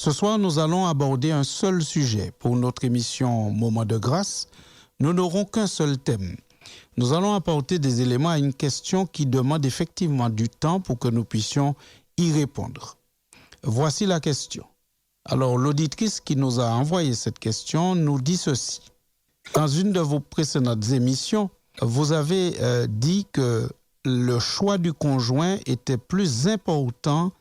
Ce soir, nous allons aborder un seul sujet. Pour notre émission Moment de grâce, nous n'aurons qu'un seul thème. Nous allons apporter des éléments à une question qui demande effectivement du temps pour que nous puissions y répondre. Voici la question. Alors, l'auditrice qui nous a envoyé cette question nous dit ceci. Dans une de vos précédentes émissions, vous avez dit que le choix du conjoint était plus important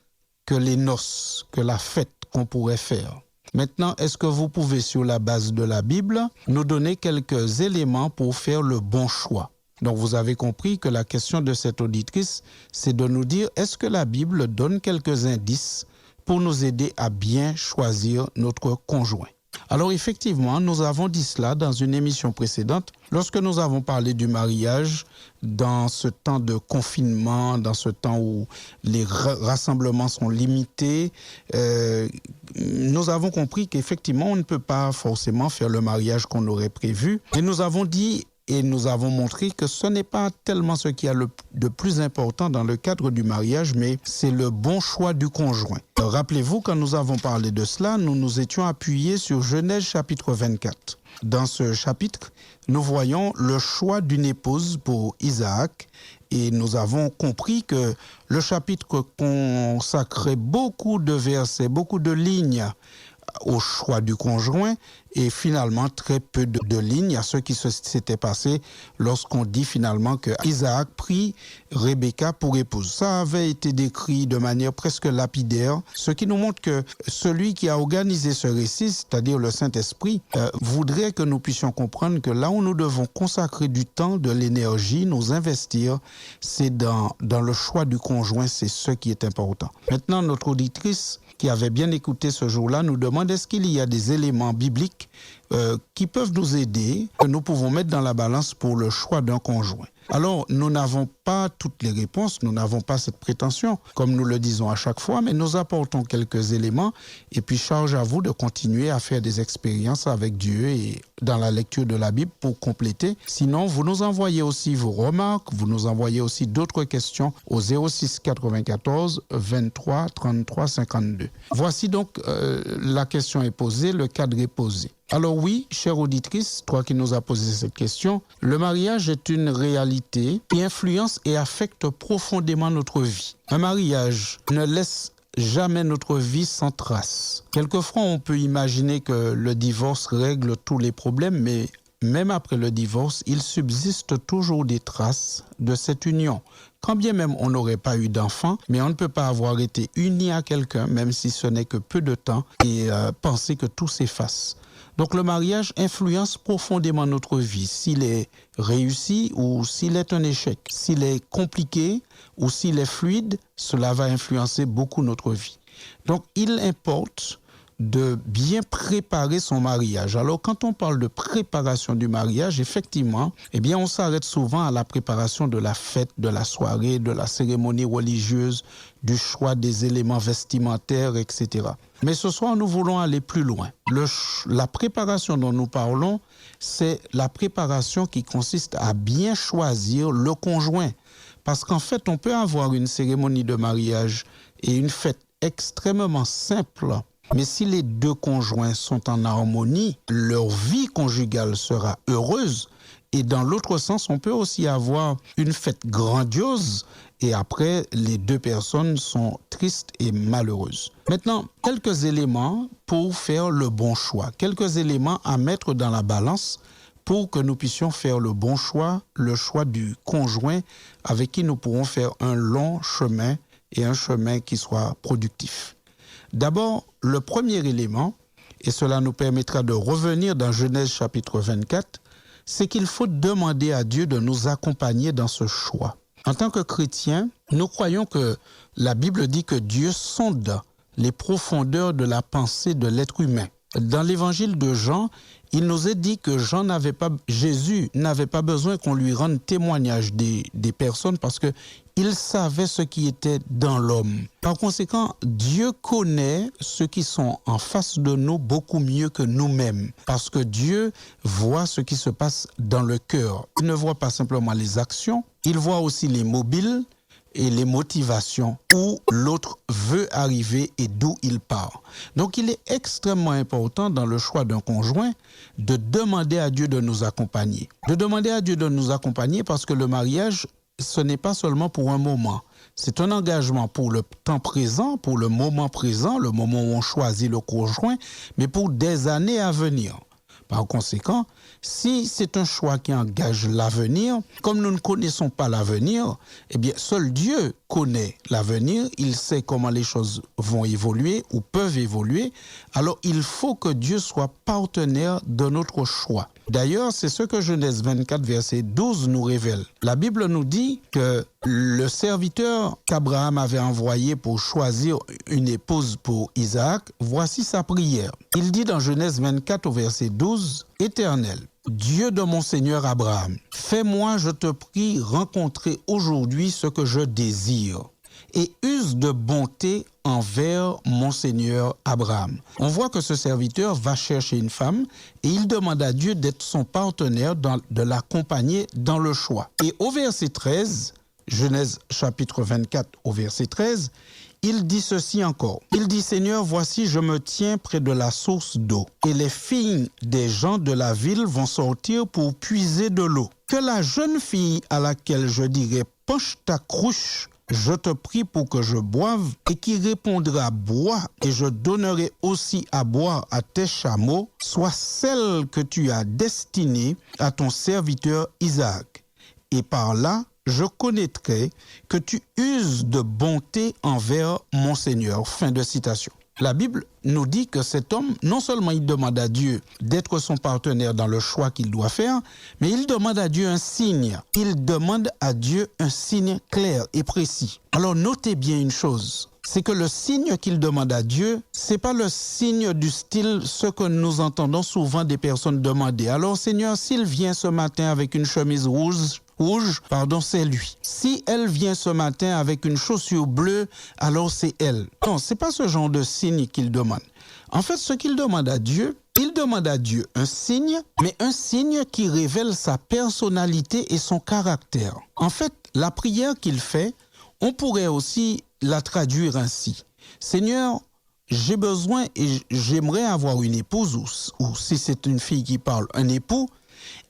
que les noces, que la fête qu'on pourrait faire. Maintenant, est-ce que vous pouvez, sur la base de la Bible, nous donner quelques éléments pour faire le bon choix? Donc, vous avez compris que la question de cette auditrice, c'est de nous dire, est-ce que la Bible donne quelques indices pour nous aider à bien choisir notre conjoint? Alors, effectivement, nous avons dit cela dans une émission précédente, lorsque nous avons parlé du mariage, dans ce temps de confinement, dans ce temps où les rassemblements sont limités, nous avons compris qu'effectivement, on ne peut pas forcément faire le mariage qu'on aurait prévu. Et nous avons dit et nous avons montré que ce n'est pas tellement ce qui a de plus important dans le cadre du mariage, mais c'est le bon choix du conjoint. Rappelez-vous, quand nous avons parlé de cela, nous nous étions appuyés sur Genèse chapitre 24. Dans ce chapitre, nous voyons le choix d'une épouse pour Isaac et nous avons compris que le chapitre consacrait beaucoup de versets, beaucoup de lignes au choix du conjoint et finalement très peu de lignes à ce qui s'était passé lorsqu'on dit finalement que Isaac prit Rebecca pour épouse. Ça avait été décrit de manière presque lapidaire, ce qui nous montre que celui qui a organisé ce récit, c'est-à-dire le Saint-Esprit, voudrait que nous puissions comprendre que là où nous devons consacrer du temps, de l'énergie, nous investir, c'est dans le choix du conjoint, c'est ce qui est important. Maintenant, notre auditrice qui avait bien écouté ce jour-là, nous demande est-ce qu'il y a des éléments bibliques qui peuvent nous aider, que nous pouvons mettre dans la balance pour le choix d'un conjoint. Alors, nous n'avons pas toutes les réponses, nous n'avons pas cette prétention, comme nous le disons à chaque fois, mais nous apportons quelques éléments et puis charge à vous de continuer à faire des expériences avec Dieu et dans la lecture de la Bible pour compléter. Sinon, vous nous envoyez aussi vos remarques, vous nous envoyez aussi d'autres questions au 06 94 23 33 52. Voici donc la question est posée, le cadre est posé. Alors oui, chère auditrice, toi qui nous as posé cette question, le mariage est une réalité qui influence et affecte profondément notre vie. Un mariage ne laisse jamais notre vie sans trace. Quelquefois, on peut imaginer que le divorce règle tous les problèmes, mais même après le divorce, il subsiste toujours des traces de cette union. Quand bien même on n'aurait pas eu d'enfant, mais on ne peut pas avoir été uni à quelqu'un, même si ce n'est que peu de temps, et penser que tout s'efface. Donc le mariage influence profondément notre vie, s'il est réussi ou s'il est un échec. S'il est compliqué ou s'il est fluide, cela va influencer beaucoup notre vie. Donc il importe de bien préparer son mariage. Alors quand on parle de préparation du mariage, effectivement, on s'arrête souvent à la préparation de la fête, de la soirée, de la cérémonie religieuse, du choix des éléments vestimentaires, etc. Mais ce soir, nous voulons aller plus loin. La préparation dont nous parlons, c'est la préparation qui consiste à bien choisir le conjoint. Parce qu'en fait, on peut avoir une cérémonie de mariage et une fête extrêmement simple, mais si les deux conjoints sont en harmonie, leur vie conjugale sera heureuse. Et dans l'autre sens, on peut aussi avoir une fête grandiose et après, les deux personnes sont tristes et malheureuses. Maintenant, quelques éléments pour faire le bon choix. Quelques éléments à mettre dans la balance pour que nous puissions faire le bon choix, le choix du conjoint avec qui nous pourrons faire un long chemin et un chemin qui soit productif. D'abord, le premier élément, et cela nous permettra de revenir dans Genèse chapitre 24, c'est qu'il faut demander à Dieu de nous accompagner dans ce choix. En tant que chrétiens, nous croyons que la Bible dit que Dieu sonde les profondeurs de la pensée de l'être humain. Dans l'évangile de Jean, il nous est dit que Jésus n'avait pas besoin qu'on lui rende témoignage des personnes parce que il savait ce qui était dans l'homme. Par conséquent, Dieu connaît ceux qui sont en face de nous beaucoup mieux que nous-mêmes. Parce que Dieu voit ce qui se passe dans le cœur. Il ne voit pas simplement les actions, il voit aussi les mobiles, et les motivations où l'autre veut arriver et d'où il part. Donc il est extrêmement important dans le choix d'un conjoint de demander à Dieu de nous accompagner. De demander à Dieu de nous accompagner parce que le mariage, ce n'est pas seulement pour un moment. C'est un engagement pour le temps présent, pour le moment présent, le moment où on choisit le conjoint, mais pour des années à venir. Par conséquent, si c'est un choix qui engage l'avenir, comme nous ne connaissons pas l'avenir, eh bien, seul Dieu connaît l'avenir, il sait comment les choses vont évoluer ou peuvent évoluer, alors il faut que Dieu soit partenaire de notre choix. D'ailleurs, c'est ce que Genèse 24, verset 12 nous révèle. La Bible nous dit que le serviteur qu'Abraham avait envoyé pour choisir une épouse pour Isaac, voici sa prière. Il dit dans Genèse 24 au verset 12, « Éternel, Dieu de mon Seigneur Abraham, fais-moi, je te prie, rencontrer aujourd'hui ce que je désire et use de bonté envers mon Seigneur Abraham. » On voit que ce serviteur va chercher une femme et il demande à Dieu d'être son partenaire, de l'accompagner dans le choix. Et au verset 13, Genèse chapitre 24 au verset 13, il dit ceci encore. Il dit, « Seigneur, voici, je me tiens près de la source d'eau, et les filles des gens de la ville vont sortir pour puiser de l'eau. Que la jeune fille à laquelle je dirai, penche ta cruche, je te prie pour que je boive, et qui répondra, bois, et je donnerai aussi à boire à tes chameaux, soit celle que tu as destinée à ton serviteur Isaac. Et par là, je connaîtrai que tu uses de bonté envers mon Seigneur. » Fin de citation. La Bible nous dit que cet homme, non seulement il demande à Dieu d'être son partenaire dans le choix qu'il doit faire, mais il demande à Dieu un signe. Il demande à Dieu un signe clair et précis. Alors notez bien une chose, c'est que le signe qu'il demande à Dieu, c'est pas le signe du style ce que nous entendons souvent des personnes demander. Alors Seigneur, s'il vient ce matin avec une chemise rouge, c'est lui. Si elle vient ce matin avec une chaussure bleue, alors c'est elle. Non, c'est pas ce genre de signe qu'il demande. En fait, ce qu'il demande à Dieu, il demande à Dieu un signe, mais un signe qui révèle sa personnalité et son caractère. En fait, la prière qu'il fait, on pourrait aussi la traduire ainsi. Seigneur, j'ai besoin et j'aimerais avoir une épouse, ou si c'est une fille qui parle, un époux,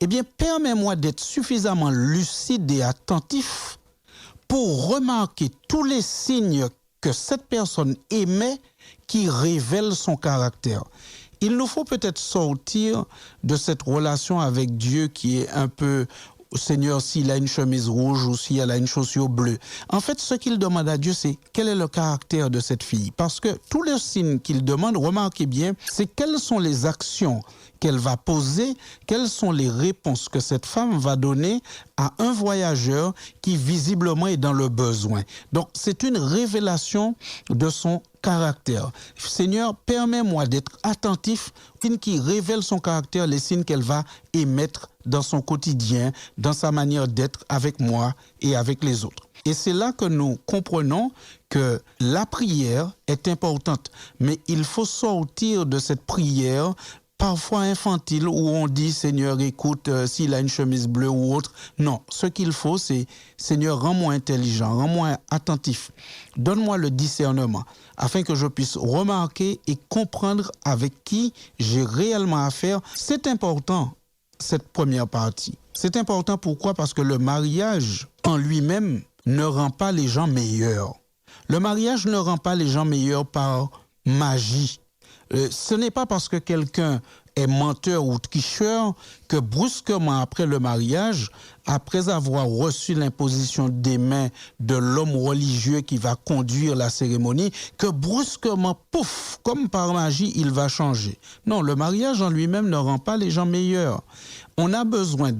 eh bien, permets-moi d'être suffisamment lucide et attentif pour remarquer tous les signes que cette personne émet qui révèlent son caractère. Il nous faut peut-être sortir de cette relation avec Dieu qui est un peu, Seigneur, s'il a une chemise rouge ou s'il a une chaussure bleue. En fait, ce qu'il demande à Dieu, c'est quel est le caractère de cette fille. Parce que tous les signes qu'il demande, remarquez bien, c'est quelles sont les actions qu'elle va poser, quelles sont les réponses que cette femme va donner à un voyageur qui visiblement est dans le besoin. Donc, c'est une révélation de son caractère. Seigneur, permets-moi d'être attentif, signes qui révèlent son caractère, les signes qu'elle va émettre dans son quotidien, dans sa manière d'être avec moi et avec les autres. Et c'est là que nous comprenons que la prière est importante, mais il faut sortir de cette prière parfois infantile où on dit « Seigneur, écoute, s'il a une chemise bleue ou autre ». Non, ce qu'il faut, c'est « Seigneur, rends-moi intelligent, rends-moi attentif, donne-moi le discernement afin que je puisse remarquer et comprendre avec qui j'ai réellement affaire ». C'est important, cette première partie. C'est important pourquoi? Parce que le mariage en lui-même ne rend pas les gens meilleurs. Le mariage ne rend pas les gens meilleurs par magie. Ce n'est pas parce que quelqu'un est menteur ou tricheur que brusquement après le mariage, après avoir reçu l'imposition des mains de l'homme religieux qui va conduire la cérémonie, que brusquement, pouf, comme par magie, il va changer. Non, le mariage en lui-même ne rend pas les gens meilleurs. On a besoin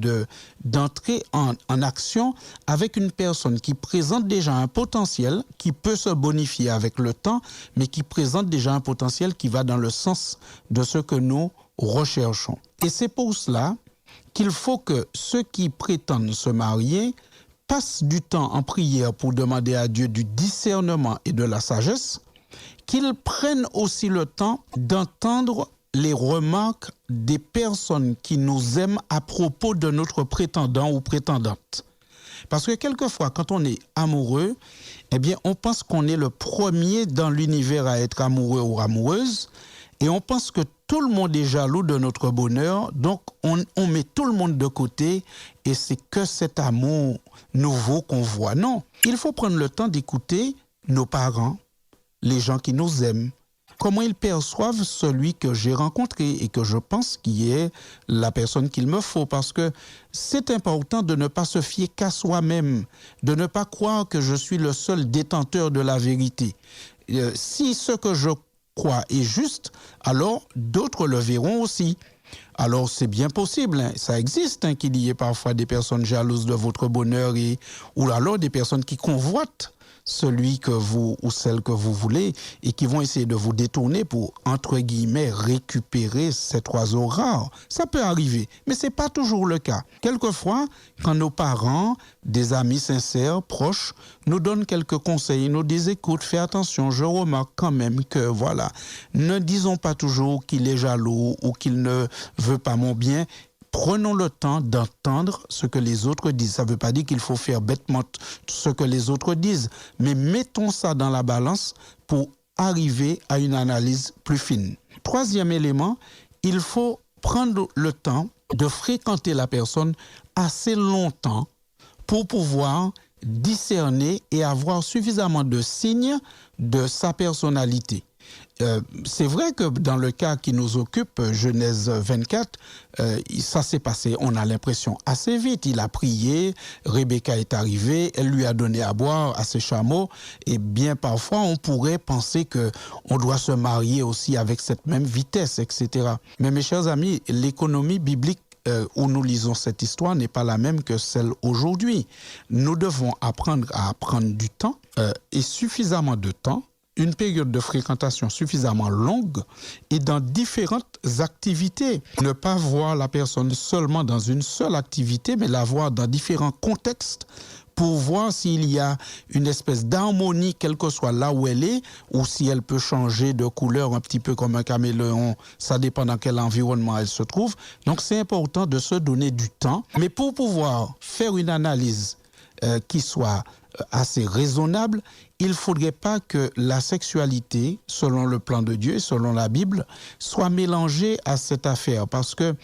d'entrer en action avec une personne qui présente déjà un potentiel, qui peut se bonifier avec le temps, mais qui présente déjà un potentiel qui va dans le sens de ce que nous recherchons. Et c'est pour cela qu'il faut que ceux qui prétendent se marier passent du temps en prière pour demander à Dieu du discernement et de la sagesse, qu'ils prennent aussi le temps d'entendre les remarques des personnes qui nous aiment à propos de notre prétendant ou prétendante. Parce que quelquefois, quand on est amoureux, eh bien, on pense qu'on est le premier dans l'univers à être amoureux ou amoureuse, et on pense que tout le monde est jaloux de notre bonheur, donc on met tout le monde de côté, et c'est que cet amour nouveau qu'on voit. Non, il faut prendre le temps d'écouter nos parents, les gens qui nous aiment, comment ils perçoivent celui que j'ai rencontré et que je pense qui est la personne qu'il me faut. Parce que c'est important de ne pas se fier qu'à soi-même, de ne pas croire que je suis le seul détenteur de la vérité. Si ce que je crois est juste, alors d'autres le verront aussi. Alors c'est bien possible, hein, ça existe, hein, qu'il y ait parfois des personnes jalouses de votre bonheur ou alors des personnes qui convoitent celui que vous ou celle que vous voulez et qui vont essayer de vous détourner pour, entre guillemets, récupérer cet oiseau rare. Ça peut arriver, mais ce n'est pas toujours le cas. Quelquefois, quand nos parents, des amis sincères, proches, nous donnent quelques conseils, nous disent, écoute, fais attention, je remarque quand même que, voilà, ne disons pas toujours qu'il est jaloux ou qu'il ne veut pas mon bien. Prenons le temps d'entendre ce que les autres disent. Ça ne veut pas dire qu'il faut faire bêtement ce que les autres disent, mais mettons ça dans la balance pour arriver à une analyse plus fine. Troisième élément, il faut prendre le temps de fréquenter la personne assez longtemps pour pouvoir discerner et avoir suffisamment de signes de sa personnalité. C'est vrai que dans le cas qui nous occupe, Genèse 24, ça s'est passé, on a l'impression, assez vite. Il a prié, Rebecca est arrivée, elle lui a donné à boire à ses chameaux, et bien parfois on pourrait penser qu'on doit se marier aussi avec cette même vitesse, etc. Mais mes chers amis, l'économie biblique où nous lisons cette histoire n'est pas la même que celle aujourd'hui. Nous devons apprendre à prendre du temps et suffisamment de temps, une période de fréquentation suffisamment longue et dans différentes activités. Ne pas voir la personne seulement dans une seule activité, mais la voir dans différents contextes pour voir s'il y a une espèce d'harmonie, quelle que soit là où elle est, ou si elle peut changer de couleur un petit peu comme un caméléon. Ça dépend dans quel environnement elle se trouve. Donc c'est important de se donner du temps. Mais pour pouvoir faire une analyse qui soit assez raisonnable, il ne faudrait pas que la sexualité, selon le plan de Dieu, selon la Bible, soit mélangée à cette affaire. Parce que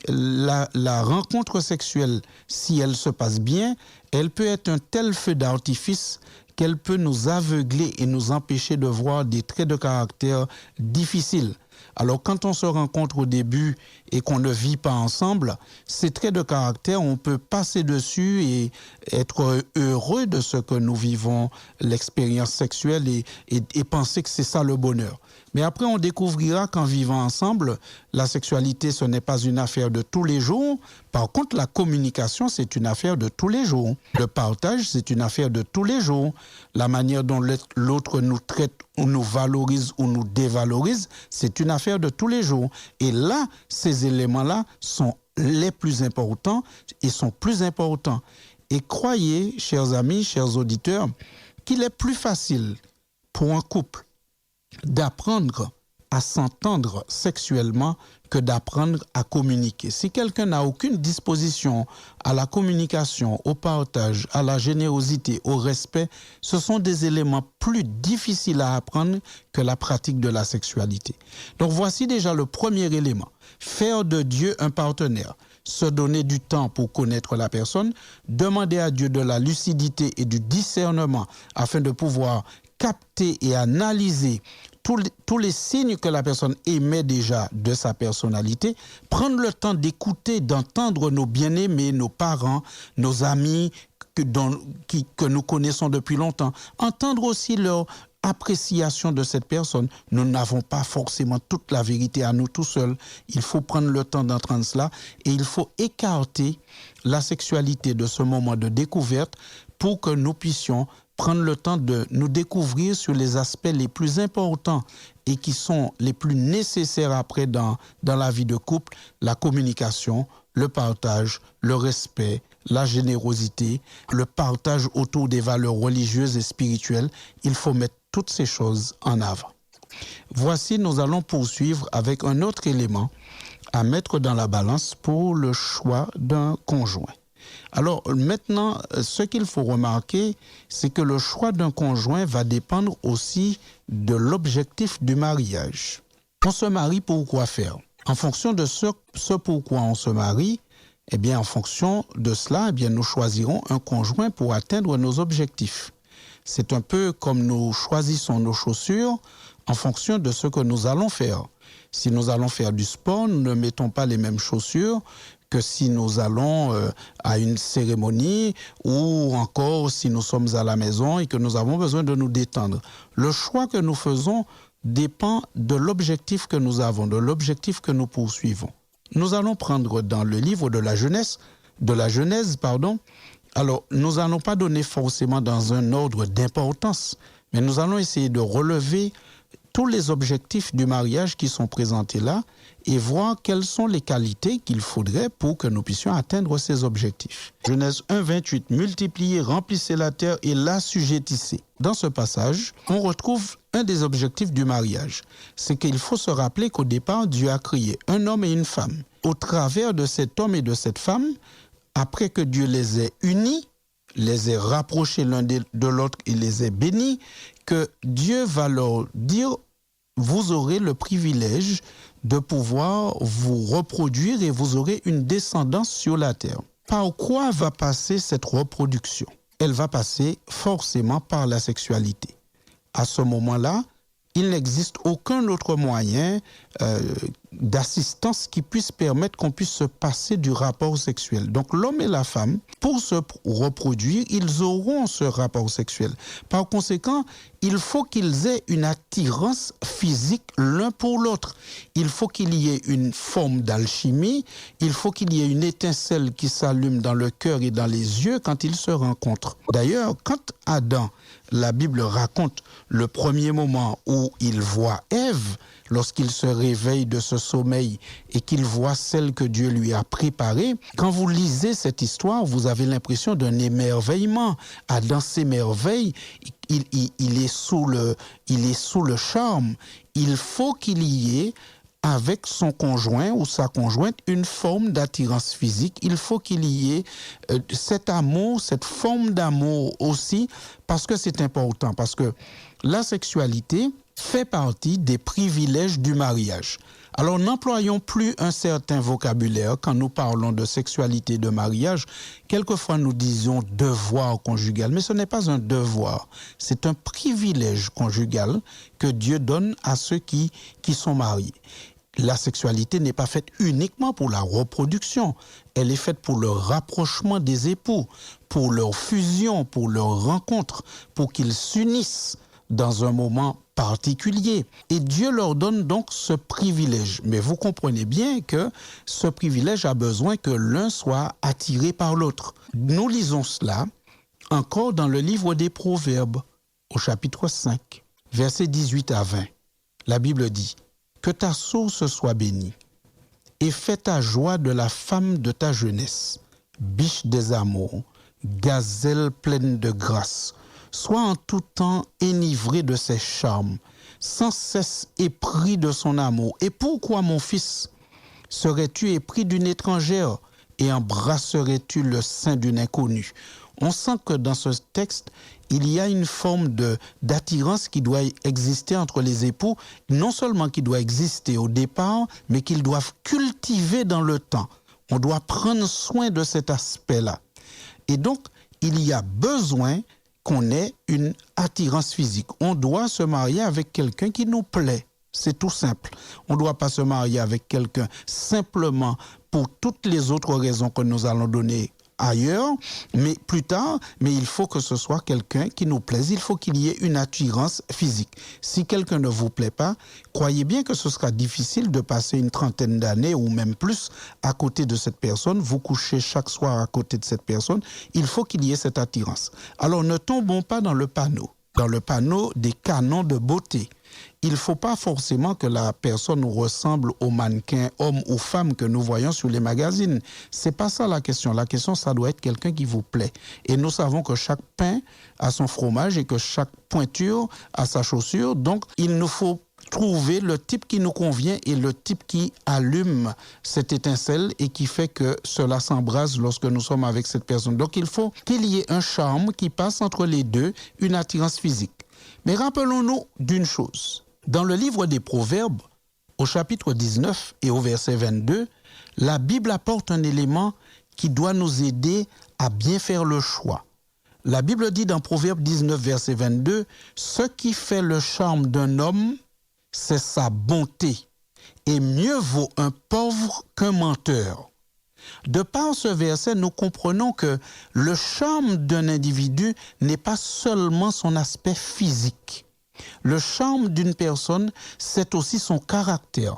la rencontre sexuelle, si elle se passe bien, elle peut être un tel feu d'artifice qu'elle peut nous aveugler et nous empêcher de voir des traits de caractère difficiles. Alors quand on se rencontre au début et qu'on ne vit pas ensemble, ces traits de caractère, on peut passer dessus et être heureux de ce que nous vivons, l'expérience sexuelle et penser que c'est ça le bonheur. Mais après, on découvrira qu'en vivant ensemble, la sexualité, ce n'est pas une affaire de tous les jours. Par contre, la communication, c'est une affaire de tous les jours. Le partage, c'est une affaire de tous les jours. La manière dont l'autre nous traite ou nous valorise ou nous dévalorise, c'est une affaire de tous les jours. Et là, ces éléments-là sont les plus importants et sont plus importants. Et croyez, chers amis, chers auditeurs, qu'il est plus facile pour un couple d'apprendre à s'entendre sexuellement que d'apprendre à communiquer. Si quelqu'un n'a aucune disposition à la communication, au partage, à la générosité, au respect, ce sont des éléments plus difficiles à apprendre que la pratique de la sexualité. Donc voici déjà le premier élément. Faire de Dieu un partenaire. Se donner du temps pour connaître la personne, demander à Dieu de la lucidité et du discernement afin de pouvoir capter et analyser tous les signes que la personne émet déjà de sa personnalité, prendre le temps d'écouter, d'entendre nos bien-aimés, nos parents, nos amis que nous connaissons depuis longtemps, entendre aussi leur appréciation de cette personne. Nous n'avons pas forcément toute la vérité à nous tout seuls. Il faut prendre le temps d'entendre cela et il faut écarter la sexualité de ce moment de découverte pour que nous puissions prendre le temps de nous découvrir sur les aspects les plus importants et qui sont les plus nécessaires après dans la vie de couple, la communication, le partage, le respect, la générosité, le partage autour des valeurs religieuses et spirituelles. Il faut mettre toutes ces choses en avant. Voici, nous allons poursuivre avec un autre élément à mettre dans la balance pour le choix d'un conjoint. Alors maintenant, ce qu'il faut remarquer, c'est que le choix d'un conjoint va dépendre aussi de l'objectif du mariage. On se marie pour quoi faire? En fonction de ce pourquoi on se marie, eh bien, en fonction de cela, eh bien, nous choisirons un conjoint pour atteindre nos objectifs. C'est un peu comme nous choisissons nos chaussures en fonction de ce que nous allons faire. Si nous allons faire du sport, nous ne mettons pas les mêmes chaussures que si nous allons à une cérémonie ou encore si nous sommes à la maison et que nous avons besoin de nous détendre. Le choix que nous faisons dépend de l'objectif que nous avons, de l'objectif que nous poursuivons. Nous allons prendre dans le livre de la Genèse, alors nous n'allons pas donner forcément dans un ordre d'importance, mais nous allons essayer de relever tous les objectifs du mariage qui sont présentés là et voir quelles sont les qualités qu'il faudrait pour que nous puissions atteindre ces objectifs. Genèse 1, 28, multipliez, remplissez la terre et l'assujettissez. Dans ce passage, on retrouve un des objectifs du mariage. C'est qu'il faut se rappeler qu'au départ, Dieu a créé un homme et une femme. Au travers de cet homme et de cette femme, après que Dieu les ait unis, les ait rapprochés l'un de l'autre et les ait bénis, que Dieu va leur dire, vous aurez le privilège de pouvoir vous reproduire et vous aurez une descendance sur la terre. Par quoi va passer cette reproduction? Elle va passer forcément par la sexualité. À ce moment-là, il n'existe aucun autre moyen d'assistance qui puisse permettre qu'on puisse se passer du rapport sexuel. Donc l'homme et la femme, pour se reproduire, ils auront ce rapport sexuel. Par conséquent, il faut qu'ils aient une attirance physique l'un pour l'autre. Il faut qu'il y ait une forme d'alchimie, il faut qu'il y ait une étincelle qui s'allume dans le cœur et dans les yeux quand ils se rencontrent. D'ailleurs, quand Adam, la Bible raconte le premier moment où il voit Ève, lorsqu'il se réveille de ce sommeil et qu'il voit celle que Dieu lui a préparée, quand vous lisez cette histoire, vous avez l'impression d'un émerveillement. Adam s'émerveille, il est sous le charme. Il faut qu'il y ait avec son conjoint ou sa conjointe une forme d'attirance physique. Il faut qu'il y ait cet amour, cette forme d'amour aussi, parce que c'est important, parce que la sexualité fait partie des privilèges du mariage. Alors n'employons plus un certain vocabulaire quand nous parlons de sexualité de mariage. Quelquefois nous disons devoir conjugal, mais ce n'est pas un devoir, c'est un privilège conjugal que Dieu donne à ceux qui sont mariés. La sexualité n'est pas faite uniquement pour la reproduction, elle est faite pour le rapprochement des époux, pour leur fusion, pour leur rencontre, pour qu'ils s'unissent dans un moment particulier. Et Dieu leur donne donc ce privilège. Mais vous comprenez bien que ce privilège a besoin que l'un soit attiré par l'autre. Nous lisons cela encore dans le livre des Proverbes, au chapitre 5, versets 18 à 20. La Bible dit « Que ta source soit bénie, et fais ta joie de la femme de ta jeunesse, biche des amours, gazelle pleine de grâce, sois en tout temps enivré de ses charmes, sans cesse épris de son amour. Et pourquoi, mon fils, serais-tu épris d'une étrangère et embrasserais-tu le sein d'une inconnue? On sent que dans ce texte, il y a une forme d'attirance qui doit exister entre les époux, non seulement qui doit exister au départ, mais qu'ils doivent cultiver dans le temps. On doit prendre soin de cet aspect-là. Et donc, il y a besoin qu'on ait une attirance physique. On doit se marier avec quelqu'un qui nous plaît. C'est tout simple. On ne doit pas se marier avec quelqu'un simplement pour toutes les autres raisons que nous allons donner ailleurs, mais plus tard, mais il faut que ce soit quelqu'un qui nous plaise, il faut qu'il y ait une attirance physique. Si quelqu'un ne vous plaît pas, croyez bien que ce sera difficile de passer une trentaine d'années ou même plus à côté de cette personne, vous couchez chaque soir à côté de cette personne, il faut qu'il y ait cette attirance. Alors ne tombons pas dans le panneau des canons de beauté. Il ne faut pas forcément que la personne ressemble au mannequin homme ou femme que nous voyons sur les magazines. C'est pas ça la question. La question, ça doit être quelqu'un qui vous plaît. Et nous savons que chaque pain a son fromage et que chaque pointure a sa chaussure. Donc, il nous faut trouver le type qui nous convient et le type qui allume cette étincelle et qui fait que cela s'embrase lorsque nous sommes avec cette personne. Donc il faut qu'il y ait un charme qui passe entre les deux, une attirance physique. Mais rappelons-nous d'une chose. Dans le livre des Proverbes, au chapitre 19 et au verset 22, la Bible apporte un élément qui doit nous aider à bien faire le choix. La Bible dit dans Proverbe 19, verset 22, « Ce qui fait le charme d'un homme, c'est sa bonté, et mieux vaut un pauvre qu'un menteur. » De par ce verset, nous comprenons que le charme d'un individu n'est pas seulement son aspect physique. Le charme d'une personne, c'est aussi son caractère.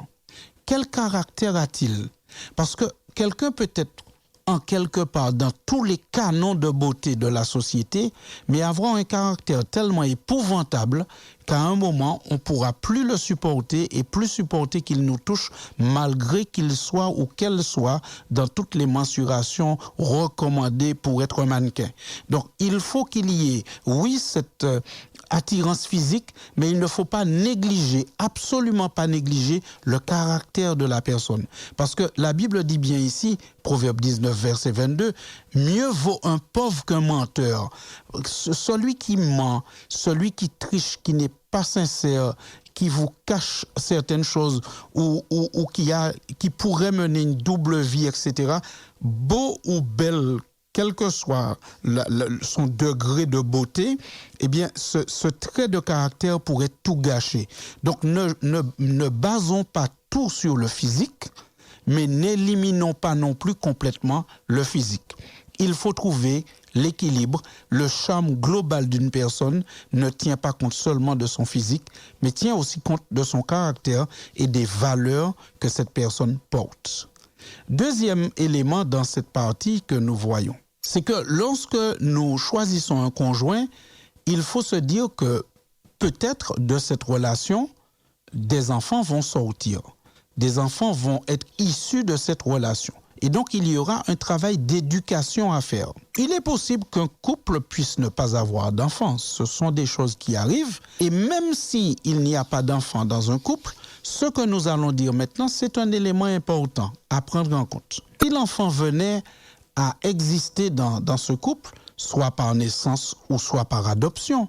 Quel caractère a-t-il? Parce que quelqu'un peut être en quelque part dans tous les canons de beauté de la société, mais avoir un caractère tellement épouvantable qu'à un moment, on ne pourra plus le supporter et plus supporter qu'il nous touche malgré qu'il soit ou qu'elle soit dans toutes les mensurations recommandées pour être un mannequin. Donc, il faut qu'il y ait, oui, cette attirance physique, mais il ne faut pas négliger, absolument pas négliger le caractère de la personne. Parce que la Bible dit bien ici, Proverbe 19, verset 22, « Mieux vaut un pauvre qu'un menteur. » Celui qui ment, celui qui triche, qui n'est pas sincère, qui vous cache certaines choses ou qui pourrait mener une double vie, etc., beau ou belle, quel que soit son degré de beauté, eh bien, ce trait de caractère pourrait tout gâcher. Donc, ne basons pas tout sur le physique, mais n'éliminons pas non plus complètement le physique. Il faut trouver l'équilibre. Le charme global d'une personne ne tient pas compte seulement de son physique, mais tient aussi compte de son caractère et des valeurs que cette personne porte. Deuxième élément dans cette partie que nous voyons, c'est que lorsque nous choisissons un conjoint, il faut se dire que peut-être de cette relation, des enfants vont sortir. Des enfants vont être issus de cette relation. Et donc, il y aura un travail d'éducation à faire. Il est possible qu'un couple puisse ne pas avoir d'enfants. Ce sont des choses qui arrivent. Et même s'il n'y a pas d'enfants dans un couple, ce que nous allons dire maintenant, c'est un élément important à prendre en compte. Si l'enfant venait à exister dans ce couple, soit par naissance ou soit par adoption,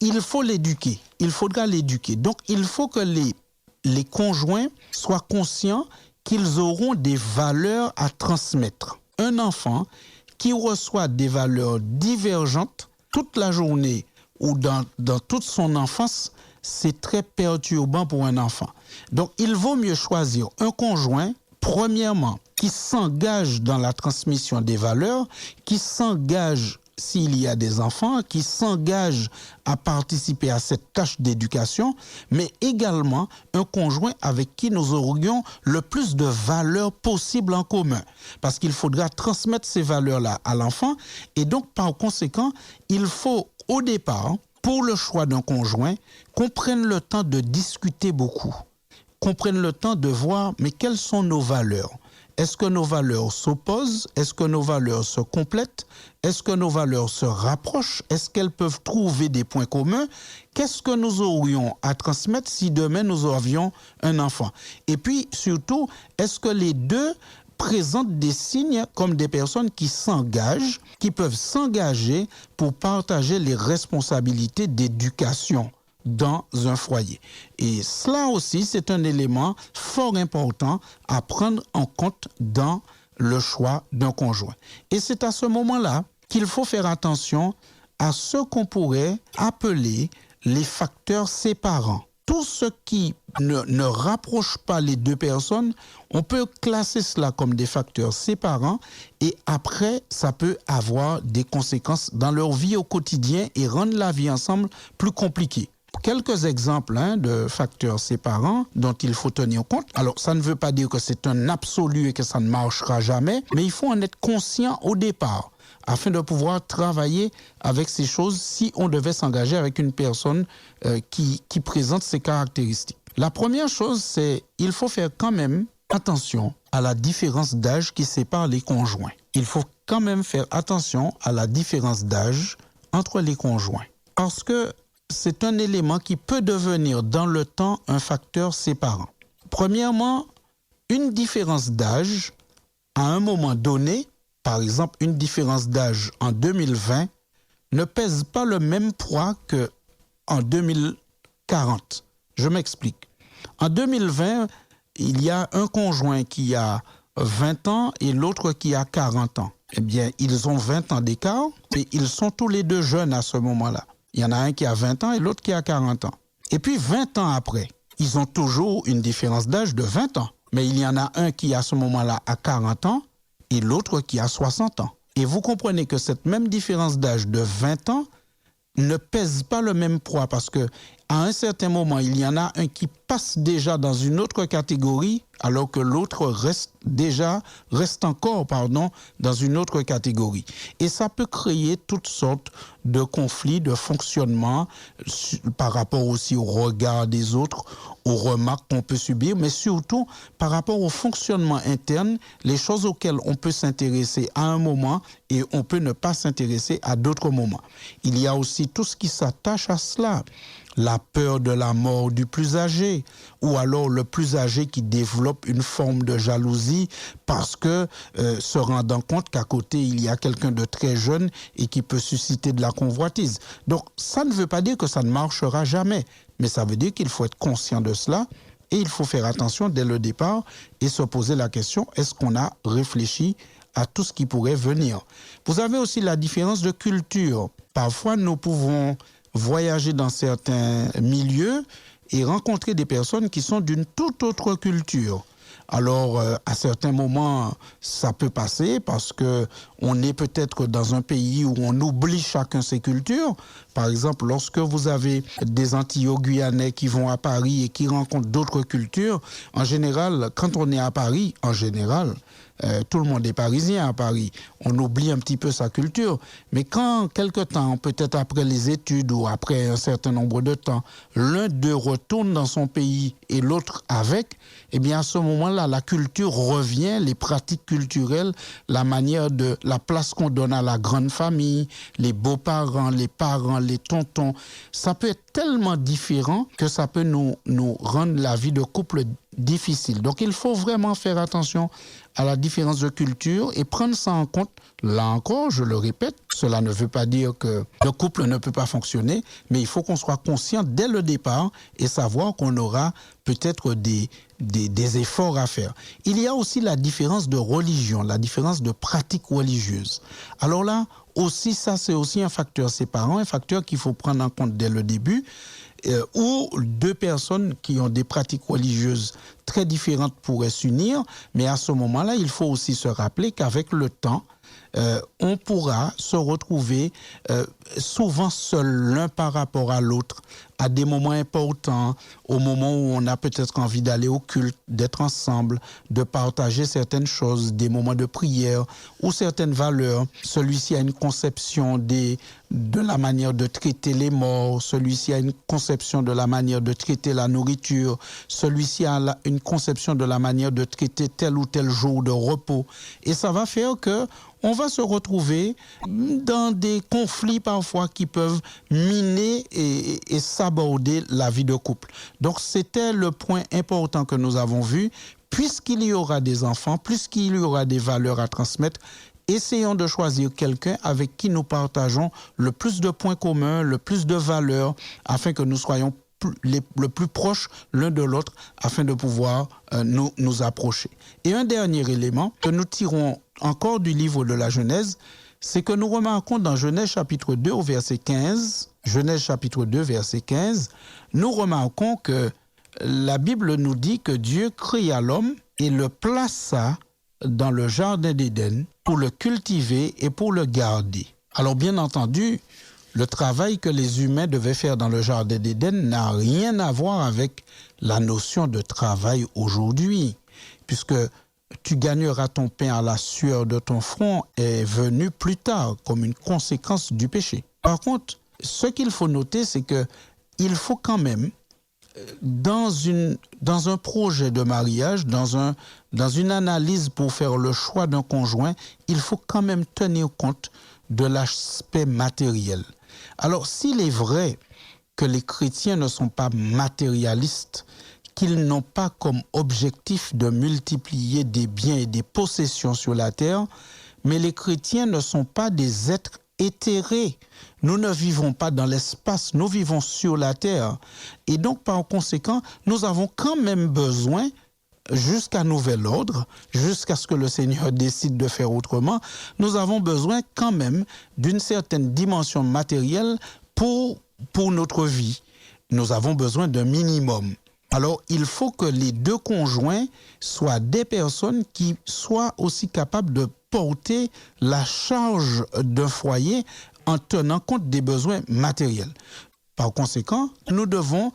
il faut l'éduquer. Il faudra l'éduquer. Donc, il faut que les conjoints soient conscients qu'ils auront des valeurs à transmettre. Un enfant qui reçoit des valeurs divergentes toute la journée ou dans toute son enfance, c'est très perturbant pour un enfant. Donc, il vaut mieux choisir un conjoint, premièrement, qui s'engage dans la transmission des valeurs, qui s'engage s'il y a des enfants, qui s'engagent à participer à cette tâche d'éducation, mais également un conjoint avec qui nous aurions le plus de valeurs possibles en commun. Parce qu'il faudra transmettre ces valeurs-là à l'enfant. Et donc, par conséquent, il faut, au départ, pour le choix d'un conjoint, qu'on prenne le temps de discuter beaucoup, qu'on prenne le temps de voir, mais quelles sont nos valeurs ? Est-ce que nos valeurs s'opposent? Est-ce que nos valeurs se complètent? Est-ce que nos valeurs se rapprochent? Est-ce qu'elles peuvent trouver des points communs? Qu'est-ce que nous aurions à transmettre si demain nous avions un enfant? Et puis, surtout, est-ce que les deux présentent des signes comme des personnes qui s'engagent, qui peuvent s'engager pour partager les responsabilités d'éducation dans un foyer. Et cela aussi, c'est un élément fort important à prendre en compte dans le choix d'un conjoint. Et c'est à ce moment-là qu'il faut faire attention à ce qu'on pourrait appeler les facteurs séparants. Tout ce qui ne rapproche pas les deux personnes, on peut classer cela comme des facteurs séparants et après, ça peut avoir des conséquences dans leur vie au quotidien et rendre la vie ensemble plus compliquée. Quelques exemples de facteurs séparants dont il faut tenir compte. Alors, ça ne veut pas dire que c'est un absolu et que ça ne marchera jamais, mais il faut en être conscient au départ afin de pouvoir travailler avec ces choses si on devait s'engager avec une personne qui présente ces caractéristiques. La première chose, c'est qu'il faut faire quand même attention à la différence d'âge qui sépare les conjoints. Il faut quand même faire attention à la différence d'âge entre les conjoints. Parce que c'est un élément qui peut devenir dans le temps un facteur séparant. Premièrement, une différence d'âge à un moment donné, par exemple une différence d'âge en 2020, ne pèse pas le même poids qu'en 2040. Je m'explique. En 2020, il y a un conjoint qui a 20 ans et l'autre qui a 40 ans. Eh bien, ils ont 20 ans d'écart et ils sont tous les deux jeunes à ce moment-là. Il y en a un qui a 20 ans et l'autre qui a 40 ans. Et puis 20 ans après, ils ont toujours une différence d'âge de 20 ans. Mais il y en a un qui à ce moment-là a 40 ans et l'autre qui a 60 ans. Et vous comprenez que cette même différence d'âge de 20 ans ne pèse pas le même poids parce que à un certain moment, il y en a un qui passe déjà dans une autre catégorie alors que l'autre reste encore dans une autre catégorie. Et ça peut créer toutes sortes de conflits, de fonctionnement par rapport aussi au regard des autres, aux remarques qu'on peut subir, mais surtout par rapport au fonctionnement interne, les choses auxquelles on peut s'intéresser à un moment et on peut ne pas s'intéresser à d'autres moments. Il y a aussi tout ce qui s'attache à cela. La peur de la mort du plus âgé, ou alors le plus âgé qui développe une forme de jalousie parce que se rendant compte qu'à côté il y a quelqu'un de très jeune et qui peut susciter de la convoitise. Donc ça ne veut pas dire que ça ne marchera jamais, mais ça veut dire qu'il faut être conscient de cela et il faut faire attention dès le départ et se poser la question, est-ce qu'on a réfléchi à tout ce qui pourrait venir? Vous avez aussi la différence de culture. Parfois nous pouvons voyager dans certains milieux et rencontrer des personnes qui sont d'une toute autre culture. Alors, à certains moments, ça peut passer parce que on est peut-être dans un pays où on oublie chacun ses cultures. Par exemple, lorsque vous avez des Antillais-Guyanais qui vont à Paris et qui rencontrent d'autres cultures, en général, quand on est à Paris, tout le monde est parisien à Paris. On oublie un petit peu sa culture. Mais quand, quelque temps, peut-être après les études ou après un certain nombre de temps, l'un d'eux retourne dans son pays et l'autre avec, eh bien, à ce moment-là, la culture revient, les pratiques culturelles, la place qu'on donne à la grande famille, les beaux-parents, les parents, les tontons. Ça peut être tellement différent que ça peut nous rendre la vie de couple difficile. Donc, il faut vraiment faire attention à la différence de culture et prendre ça en compte. Là encore, je le répète, cela ne veut pas dire que le couple ne peut pas fonctionner, mais il faut qu'on soit conscient dès le départ et savoir qu'on aura peut-être des efforts à faire. Il y a aussi la différence de religion, la différence de pratique religieuse. Alors là, aussi, ça c'est aussi un facteur séparant, un facteur qu'il faut prendre en compte dès le début, où deux personnes qui ont des pratiques religieuses très différentes pourraient s'unir, mais à ce moment-là, il faut aussi se rappeler qu'avec le temps, on pourra se retrouver souvent seul l'un par rapport à l'autre à des moments importants, au moment où on a peut-être envie d'aller au culte, d'être ensemble, de partager certaines choses, des moments de prière ou certaines valeurs. Celui-ci a une conception de la manière de traiter les morts, celui-ci a une conception de la manière de traiter la nourriture, celui-ci a une conception de la manière de traiter tel ou tel jour de repos. Et ça va faire que on va se retrouver dans des conflits parfois qui peuvent miner et saborder la vie de couple. Donc c'était le point important que nous avons vu. Puisqu'il y aura des enfants, puisqu'il y aura des valeurs à transmettre, essayons de choisir quelqu'un avec qui nous partageons le plus de points communs, le plus de valeurs, afin que nous soyons le plus proches l'un de l'autre, afin de pouvoir nous approcher. Et un dernier élément que nous tirons encore du livre de la Genèse, c'est que nous remarquons dans Genèse chapitre 2 au verset 15, Genèse chapitre 2 verset 15, nous remarquons que la Bible nous dit que Dieu créa l'homme et le plaça dans le jardin d'Éden pour le cultiver et pour le garder. Alors bien entendu, le travail que les humains devaient faire dans le jardin d'Éden n'a rien à voir avec la notion de travail aujourd'hui, puisque tu gagneras ton pain à la sueur de ton front est venu plus tard comme une conséquence du péché. Par contre, ce qu'il faut noter, c'est que il faut quand même, dans un projet de mariage, dans une analyse pour faire le choix d'un conjoint, il faut quand même tenir compte de l'aspect matériel. Alors, s'il est vrai que les chrétiens ne sont pas matérialistes, qu'ils n'ont pas comme objectif de multiplier des biens et des possessions sur la terre, mais les chrétiens ne sont pas des êtres éthérés. Nous ne vivons pas dans l'espace, nous vivons sur la terre. Et donc, par conséquent, nous avons quand même besoin, jusqu'à nouvel ordre, jusqu'à ce que le Seigneur décide de faire autrement, nous avons besoin quand même d'une certaine dimension matérielle pour notre vie. Nous avons besoin d'un minimum. Alors, il faut que les deux conjoints soient des personnes qui soient aussi capables de porter la charge d'un foyer en tenant compte des besoins matériels. Par conséquent, nous devons,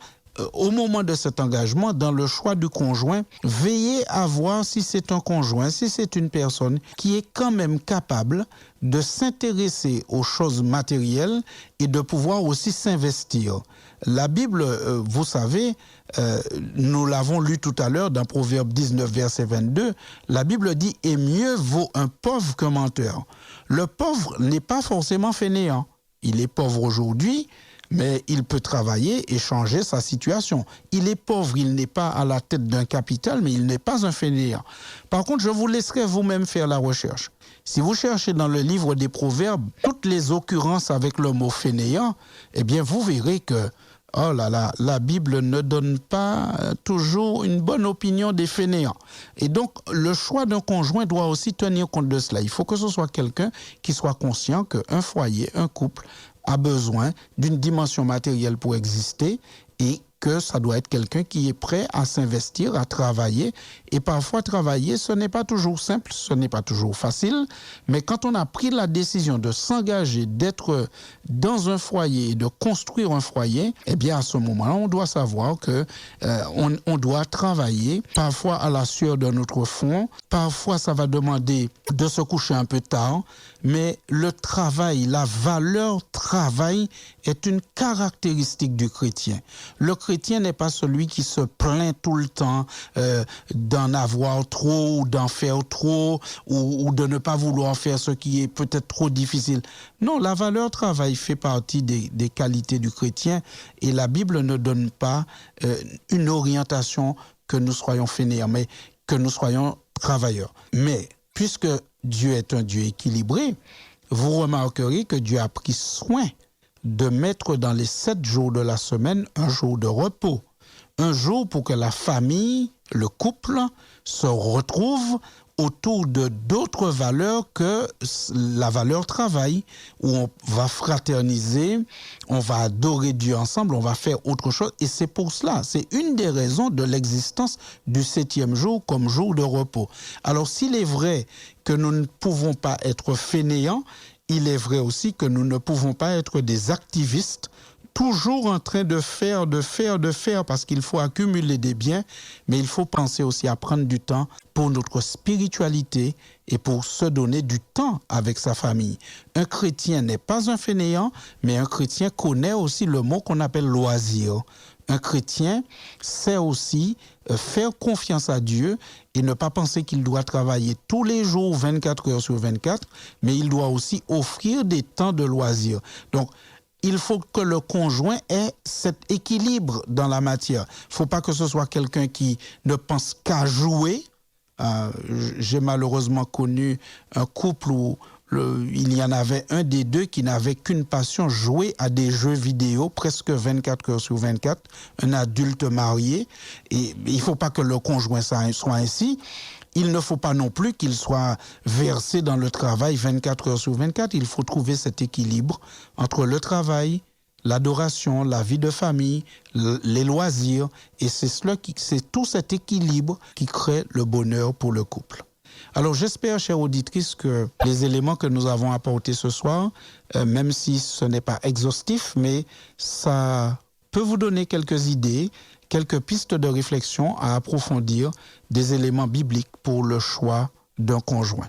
au moment de cet engagement, dans le choix du conjoint, veiller à voir si c'est un conjoint, si c'est une personne qui est quand même capable de s'intéresser aux choses matérielles et de pouvoir aussi s'investir. La Bible, vous savez, nous l'avons lu tout à l'heure dans Proverbe 19, verset 22, la Bible dit « Et mieux vaut un pauvre qu'un menteur ». Le pauvre n'est pas forcément fainéant. Il est pauvre aujourd'hui, mais il peut travailler et changer sa situation. Il est pauvre, il n'est pas à la tête d'un capital, mais il n'est pas un fainéant. Par contre, je vous laisserai vous-même faire la recherche. Si vous cherchez dans le livre des Proverbes toutes les occurrences avec le mot fainéant, eh bien vous verrez que la Bible ne donne pas toujours une bonne opinion des fainéants. Et donc, le choix d'un conjoint doit aussi tenir compte de cela. Il faut que ce soit quelqu'un qui soit conscient qu'un foyer, un couple, a besoin d'une dimension matérielle pour exister et que ça doit être quelqu'un qui est prêt à s'investir, à travailler. Et parfois, travailler, ce n'est pas toujours simple, ce n'est pas toujours facile. Mais quand on a pris la décision de s'engager, d'être dans un foyer et de construire un foyer, eh bien, à ce moment-là, on doit savoir que on doit travailler, parfois à la sueur de notre front. Parfois, ça va demander de se coucher un peu tard. Mais le travail, la valeur travail est une caractéristique du chrétien. Le chrétien n'est pas celui qui se plaint tout le temps d'en avoir trop, ou d'en faire trop, ou de ne pas vouloir faire ce qui est peut-être trop difficile. Non, la valeur travail fait partie des qualités du chrétien et la Bible ne donne pas une orientation que nous soyons fainéants, mais que nous soyons travailleurs. Mais puisque Dieu est un Dieu équilibré, vous remarquerez que Dieu a pris soin de mettre dans les 7 jours de la semaine un jour de repos. Un jour pour que la famille, le couple, se retrouve autour de d'autres valeurs que la valeur travail, où on va fraterniser, on va adorer Dieu ensemble, on va faire autre chose. Et c'est pour cela, c'est une des raisons de l'existence du 7e jour comme jour de repos. Alors s'il est vrai que nous ne pouvons pas être fainéants, il est vrai aussi que nous ne pouvons pas être des activistes, toujours en train de faire, parce qu'il faut accumuler des biens, mais il faut penser aussi à prendre du temps pour notre spiritualité et pour se donner du temps avec sa famille. Un chrétien n'est pas un fainéant, mais un chrétien connaît aussi le mot qu'on appelle loisir. Un chrétien sait aussi faire confiance à Dieu et ne pas penser qu'il doit travailler tous les jours 24 heures sur 24, mais il doit aussi offrir des temps de loisirs. Donc, il faut que le conjoint ait cet équilibre dans la matière. Il ne faut pas que ce soit quelqu'un qui ne pense qu'à jouer. J'ai malheureusement connu un couple où il y en avait un des deux qui n'avait qu'une passion, jouer à des jeux vidéo presque 24 heures sur 24, un adulte marié. Et il ne faut pas que le conjoint soit ainsi. Il ne faut pas non plus qu'il soit versé dans le travail 24 heures sur 24. Il faut trouver cet équilibre entre le travail, l'adoration, la vie de famille, les loisirs. Et c'est tout cet équilibre qui crée le bonheur pour le couple. Alors j'espère, chère auditrice, que les éléments que nous avons apportés ce soir, même si ce n'est pas exhaustif, mais ça peut vous donner quelques idées, quelques pistes de réflexion à approfondir, des éléments bibliques pour le choix d'un conjoint.